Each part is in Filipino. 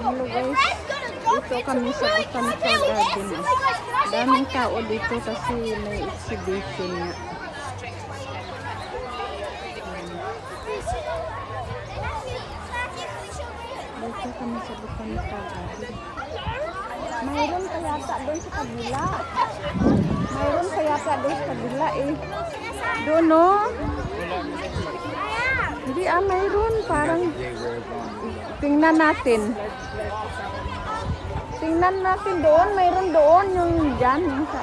Hello guys, dito kami sa Botanical Garden. Daming tao dito kasi may exhibition nga. Dito kami sa Botanical Garden. Mayroon kayata doon sa kabila. Mayroon kayata doon sa kabila eh. Doon no? Hindi mayroon. Parang tingnan natin. Tingnan natin doon. Mayroon doon yung dyan. Yung sa...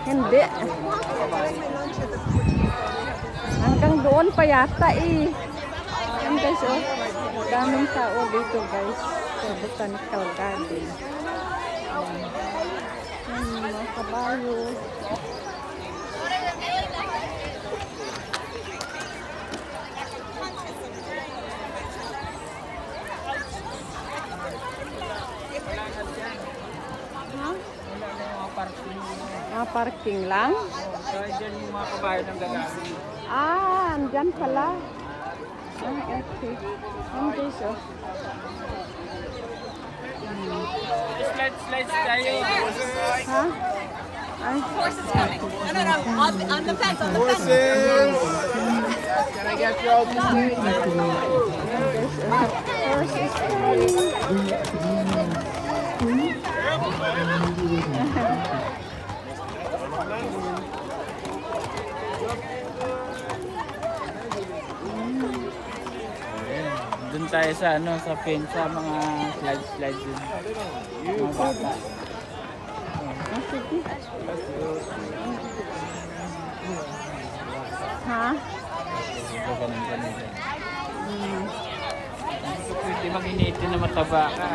hindi. Hanggang doon pa yata eh. Yan guys oh. Daming tao dito guys. Sa Botanical Garden. Yan mga kabayo. Parking lang? So, dyan yung mga kabayo ng gagamit. Andyan pala. Okay. Okay, so. Slides tayo. Ha? Ay. Horses coming. No. On the fence, on the fence. Horses! Can I get you out this way? Horses coming. Doon tayo sa sa fence, sa mga slide din. Mga bata. Sige. Ha? So, ganun. Pwede mag-initi na mataba ka.